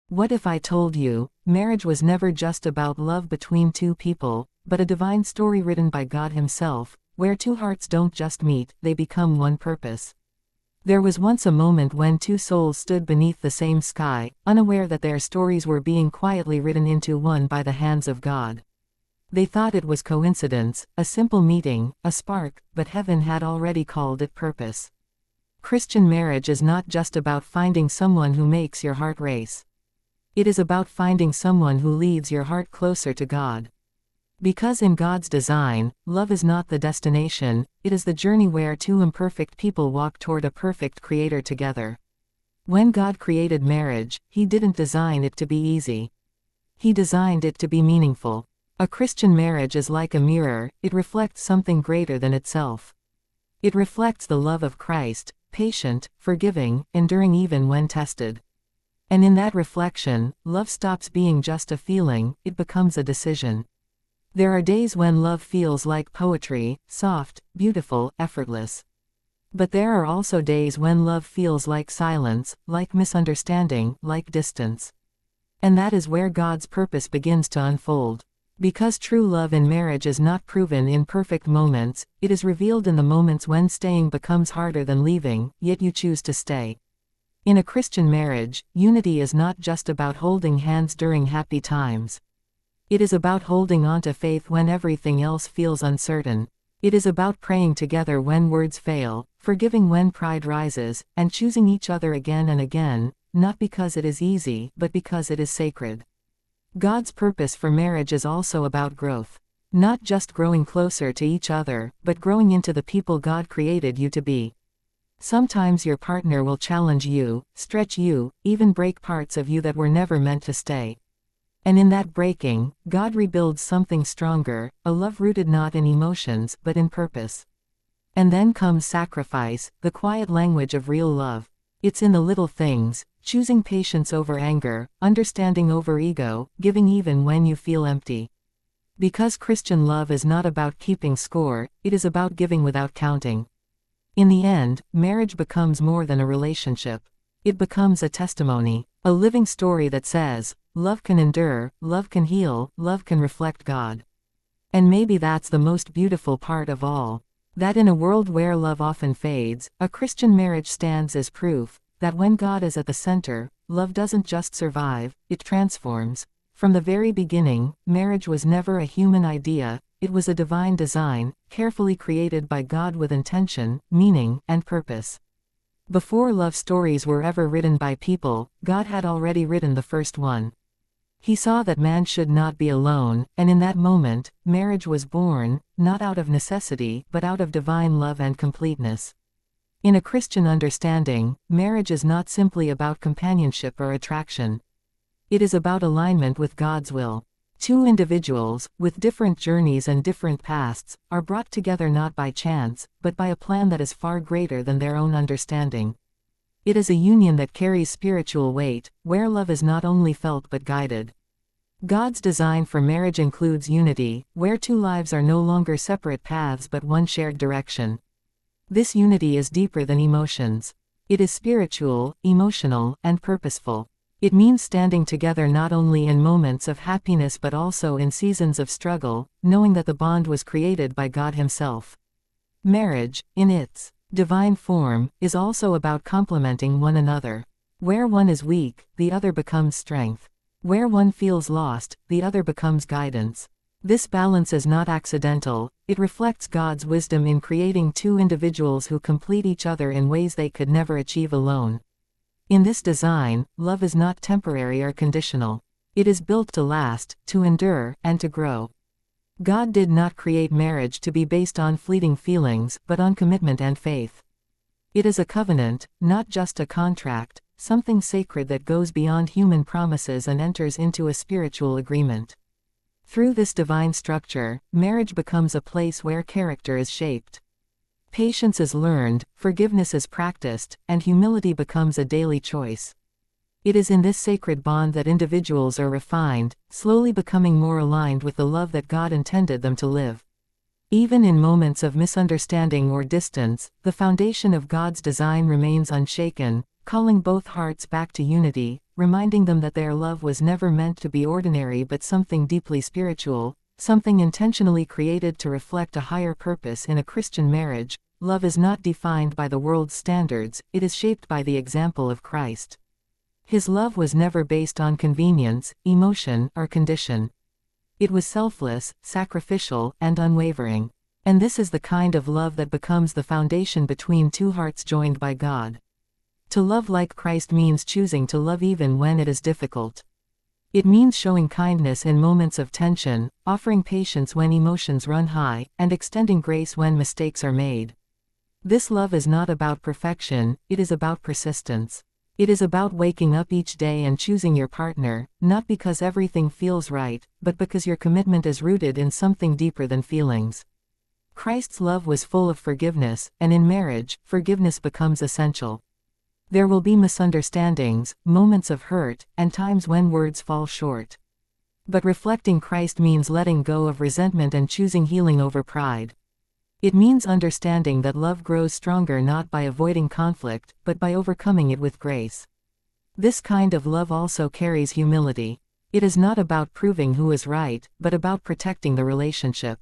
What if I told you, marriage was never just about love between two people, but a divine story written by God Himself, where two hearts don't just meet, they become one purpose. There was once a moment when two souls stood beneath the same sky, unaware that their stories were being quietly written into one by the hands of God. They thought it was coincidence, a simple meeting, a spark, but heaven had already called it purpose. Christian marriage is not just about finding someone who makes your heart race. It is about finding someone who leads your heart closer to God. Because in God's design, love is not the destination, it is the journey where two imperfect people walk toward a perfect Creator together. When God created marriage, He didn't design it to be easy. He designed it to be meaningful. A Christian marriage is like a mirror, it reflects something greater than itself. It reflects the love of Christ, patient, forgiving, enduring even when tested. And in that reflection, love stops being just a feeling, it becomes a decision. There are days when love feels like poetry, soft, beautiful, effortless. But there are also days when love feels like silence, like misunderstanding, like distance. And that is where God's purpose begins to unfold. Because true love in marriage is not proven in perfect moments, it is revealed in the moments when staying becomes harder than leaving, yet you choose to stay. In a Christian marriage, unity is not just about holding hands during happy times. It is about holding on to faith when everything else feels uncertain. It is about praying together when words fail, forgiving when pride rises, and choosing each other again and again, not because it is easy, but because it is sacred. God's purpose for marriage is also about growth. Not just growing closer to each other, but growing into the people God created you to be. Sometimes your partner will challenge you, stretch you, even break parts of you that were never meant to stay. And in that breaking, God rebuilds something stronger, a love rooted not in emotions but in purpose. And then comes sacrifice, the quiet language of real love. It's in the little things, choosing patience over anger, understanding over ego, giving even when you feel empty. Because Christian love is not about keeping score, it is about giving without counting. In the end, marriage becomes more than a relationship. It becomes a testimony, a living story that says, love can endure, love can heal, love can reflect God. And maybe that's the most beautiful part of all. That in a world where love often fades, a Christian marriage stands as proof that when God is at the center, love doesn't just survive, it transforms. From the very beginning, marriage was never a human idea, it was a divine design, carefully created by God with intention, meaning, and purpose. Before love stories were ever written by people, God had already written the first one. He saw that man should not be alone, and in that moment, marriage was born, not out of necessity, but out of divine love and completeness. In a Christian understanding, marriage is not simply about companionship or attraction. It is about alignment with God's will. Two individuals, with different journeys and different pasts, are brought together not by chance, but by a plan that is far greater than their own understanding. It is a union that carries spiritual weight, where love is not only felt but guided. God's design for marriage includes unity, where two lives are no longer separate paths but one shared direction. This unity is deeper than emotions. It is spiritual, emotional, and purposeful. It means standing together not only in moments of happiness but also in seasons of struggle, knowing that the bond was created by God Himself. Marriage, in its divine form, is also about complementing one another. Where one is weak, the other becomes strength. Where one feels lost, the other becomes guidance. This balance is not accidental, it reflects God's wisdom in creating two individuals who complete each other in ways they could never achieve alone. In this design, love is not temporary or conditional. It is built to last, to endure, and to grow. God did not create marriage to be based on fleeting feelings, but on commitment and faith. It is a covenant, not just a contract, something sacred that goes beyond human promises and enters into a spiritual agreement. Through this divine structure, marriage becomes a place where character is shaped. Patience is learned, forgiveness is practiced, and humility becomes a daily choice. It is in this sacred bond that individuals are refined, slowly becoming more aligned with the love that God intended them to live. Even in moments of misunderstanding or distance, the foundation of God's design remains unshaken, calling both hearts back to unity, reminding them that their love was never meant to be ordinary but something deeply spiritual, something intentionally created to reflect a higher purpose. In a Christian marriage, love is not defined by the world's standards, it is shaped by the example of Christ. His love was never based on convenience, emotion, or condition. It was selfless, sacrificial, and unwavering. And this is the kind of love that becomes the foundation between two hearts joined by God. To love like Christ means choosing to love even when it is difficult. It means showing kindness in moments of tension, offering patience when emotions run high, and extending grace when mistakes are made. This love is not about perfection, it is about persistence. It is about waking up each day and choosing your partner, not because everything feels right, but because your commitment is rooted in something deeper than feelings. Christ's love was full of forgiveness, and in marriage, forgiveness becomes essential. There will be misunderstandings, moments of hurt, and times when words fall short. But reflecting Christ means letting go of resentment and choosing healing over pride. It means understanding that love grows stronger not by avoiding conflict, but by overcoming it with grace. This kind of love also carries humility. It is not about proving who is right, but about protecting the relationship.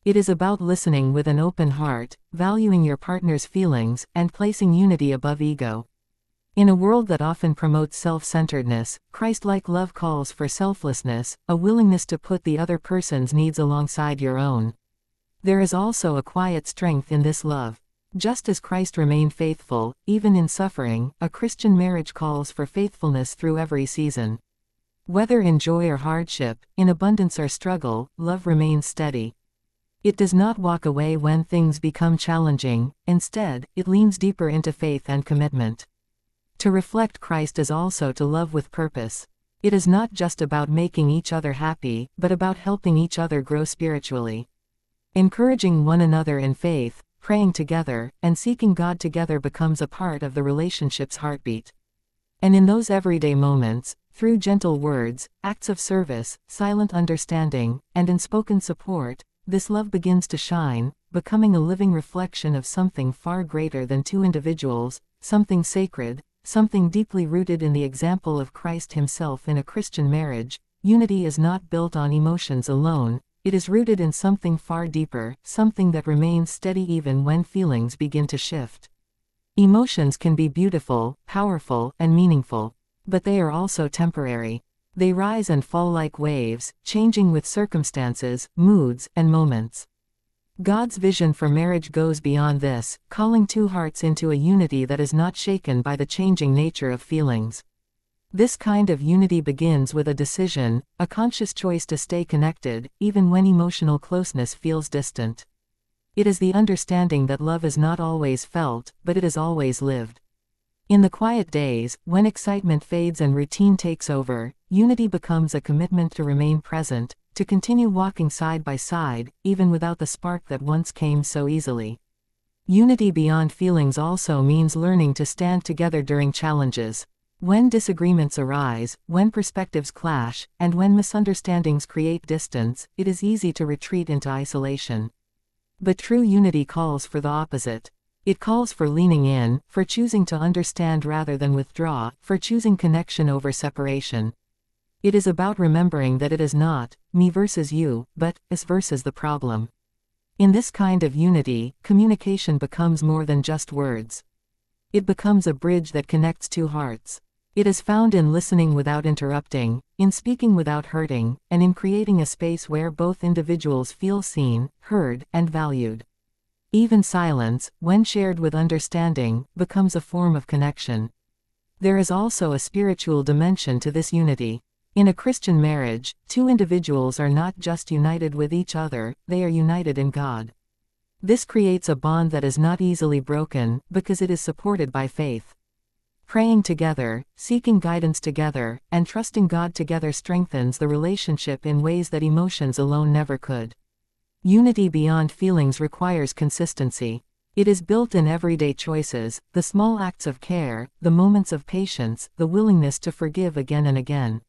It is about listening with an open heart, valuing your partner's feelings, and placing unity above ego. In a world that often promotes self-centeredness, Christ-like love calls for selflessness, a willingness to put the other person's needs alongside your own. There is also a quiet strength in this love. Just as Christ remained faithful, even in suffering, a Christian marriage calls for faithfulness through every season. Whether in joy or hardship, in abundance or struggle, love remains steady. It does not walk away when things become challenging, instead, it leans deeper into faith and commitment. To reflect Christ is also to love with purpose. It is not just about making each other happy, but about helping each other grow spiritually. Encouraging one another in faith, praying together, and seeking God together becomes a part of the relationship's heartbeat. And in those everyday moments, through gentle words, acts of service, silent understanding, and unspoken support, this love begins to shine, becoming a living reflection of something far greater than two individuals, something sacred, something deeply rooted in the example of Christ himself. In a Christian marriage, unity is not built on emotions alone, it is rooted in something far deeper, something that remains steady even when feelings begin to shift. Emotions can be beautiful, powerful, and meaningful, but they are also temporary. They rise and fall like waves, changing with circumstances, moods, and moments. God's vision for marriage goes beyond this, calling two hearts into a unity that is not shaken by the changing nature of feelings. This kind of unity begins with a decision, a conscious choice to stay connected, even when emotional closeness feels distant. It is the understanding that love is not always felt, but it is always lived. In the quiet days, when excitement fades and routine takes over, unity becomes a commitment to remain present, to continue walking side by side, even without the spark that once came so easily. Unity beyond feelings also means learning to stand together during challenges. When disagreements arise, when perspectives clash, and when misunderstandings create distance, it is easy to retreat into isolation. But true unity calls for the opposite. It calls for leaning in, for choosing to understand rather than withdraw, for choosing connection over separation. It is about remembering that it is not me versus you, but us versus the problem. In this kind of unity, communication becomes more than just words. It becomes a bridge that connects two hearts. It is found in listening without interrupting, in speaking without hurting, and in creating a space where both individuals feel seen, heard, and valued. Even silence, when shared with understanding, becomes a form of connection. There is also a spiritual dimension to this unity. In a Christian marriage, two individuals are not just united with each other, they are united in God. This creates a bond that is not easily broken, because it is supported by faith. Praying together, seeking guidance together, and trusting God together strengthens the relationship in ways that emotions alone never could. Unity beyond feelings requires consistency. It is built in everyday choices, the small acts of care, the moments of patience, the willingness to forgive again and again.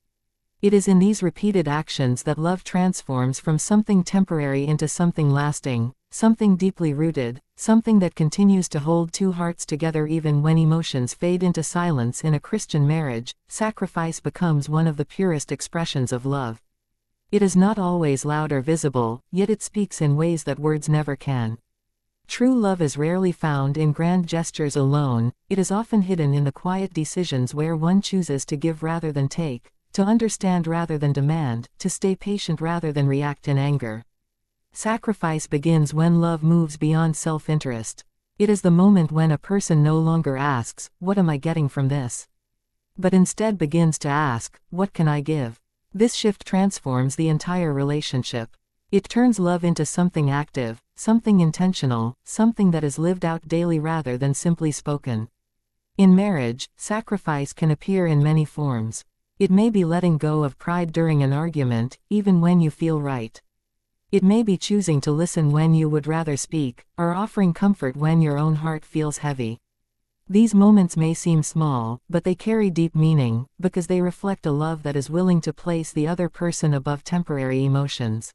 It is in these repeated actions that love transforms from something temporary into something lasting, something deeply rooted, something that continues to hold two hearts together even when emotions fade into silence. In a Christian marriage, sacrifice becomes one of the purest expressions of love. It is not always loud or visible, yet it speaks in ways that words never can. True love is rarely found in grand gestures alone, it is often hidden in the quiet decisions where one chooses to give rather than take, to understand rather than demand, to stay patient rather than react in anger. Sacrifice begins when love moves beyond self-interest. It is the moment when a person no longer asks, "What am I getting from this?" but instead begins to ask, "What can I give?" This shift transforms the entire relationship. It turns love into something active, something intentional, something that is lived out daily rather than simply spoken. In marriage, sacrifice can appear in many forms. It may be letting go of pride during an argument, even when you feel right. It may be choosing to listen when you would rather speak, or offering comfort when your own heart feels heavy. These moments may seem small, but they carry deep meaning, because they reflect a love that is willing to place the other person above temporary emotions.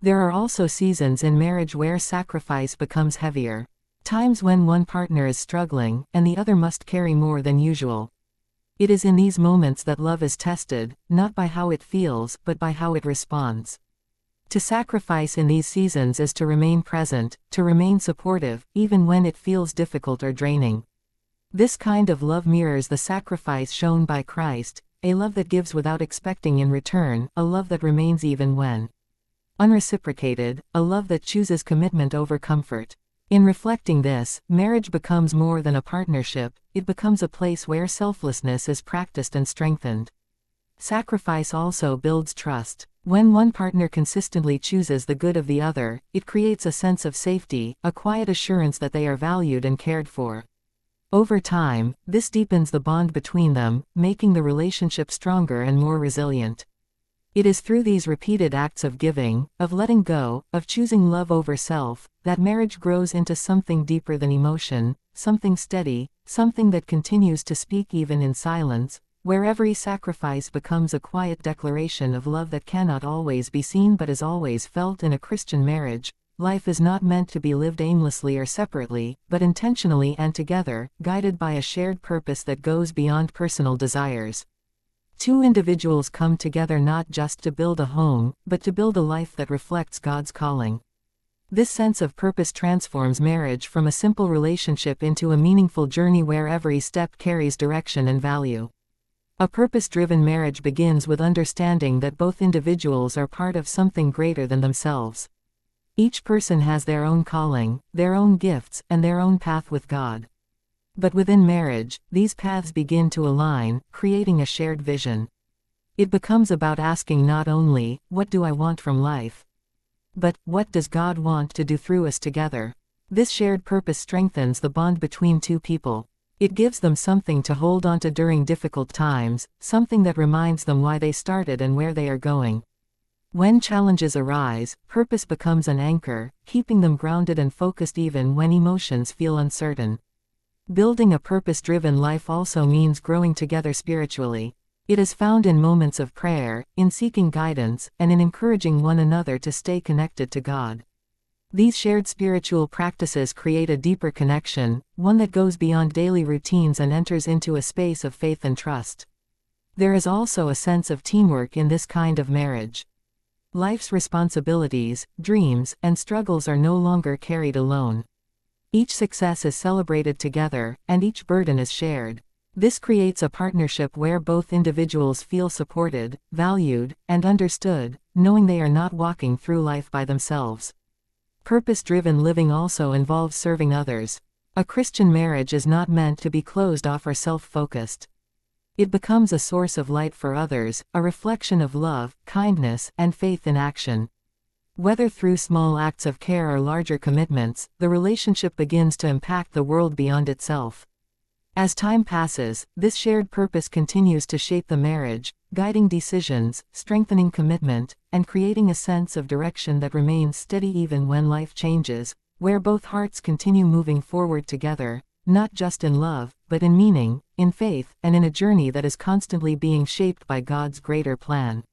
There are also seasons in marriage where sacrifice becomes heavier. Times when one partner is struggling, and the other must carry more than usual. It is in these moments that love is tested, not by how it feels, but by how it responds. To sacrifice in these seasons is to remain present, to remain supportive, even when it feels difficult or draining. This kind of love mirrors the sacrifice shown by Christ, a love that gives without expecting in return, a love that remains even when unreciprocated, a love that chooses commitment over comfort. In reflecting this, marriage becomes more than a partnership, it becomes a place where selflessness is practiced and strengthened. Sacrifice also builds trust. When one partner consistently chooses the good of the other, it creates a sense of safety, a quiet assurance that they are valued and cared for. Over time, this deepens the bond between them, making the relationship stronger and more resilient. It is through these repeated acts of giving, of letting go, of choosing love over self, that marriage grows into something deeper than emotion, something steady, something that continues to speak even in silence, where every sacrifice becomes a quiet declaration of love that cannot always be seen but is always felt. In a Christian marriage, life is not meant to be lived aimlessly or separately, but intentionally and together, guided by a shared purpose that goes beyond personal desires. Two individuals come together not just to build a home, but to build a life that reflects God's calling. This sense of purpose transforms marriage from a simple relationship into a meaningful journey where every step carries direction and value. A purpose-driven marriage begins with understanding that both individuals are part of something greater than themselves. Each person has their own calling, their own gifts, and their own path with God. But within marriage, these paths begin to align, creating a shared vision. It becomes about asking not only, "What do I want from life?" but, "What does God want to do through us together?" This shared purpose strengthens the bond between two people. It gives them something to hold onto during difficult times, something that reminds them why they started and where they are going. When challenges arise, purpose becomes an anchor, keeping them grounded and focused even when emotions feel uncertain. Building a purpose-driven life also means growing together spiritually. It is found in moments of prayer, in seeking guidance, and in encouraging one another to stay connected to God. These shared spiritual practices create a deeper connection, one that goes beyond daily routines and enters into a space of faith and trust. There is also a sense of teamwork in this kind of marriage. Life's responsibilities, dreams, and struggles are no longer carried alone. Each success is celebrated together, and each burden is shared. This creates a partnership where both individuals feel supported, valued, and understood, knowing they are not walking through life by themselves. Purpose-driven living also involves serving others. A Christian marriage is not meant to be closed off or self-focused. It becomes a source of light for others, a reflection of love, kindness, and faith in action. Whether through small acts of care or larger commitments, the relationship begins to impact the world beyond itself. As time passes, this shared purpose continues to shape the marriage, guiding decisions, strengthening commitment, and creating a sense of direction that remains steady even when life changes, where both hearts continue moving forward together, not just in love, but in meaning, in faith, and in a journey that is constantly being shaped by God's greater plan.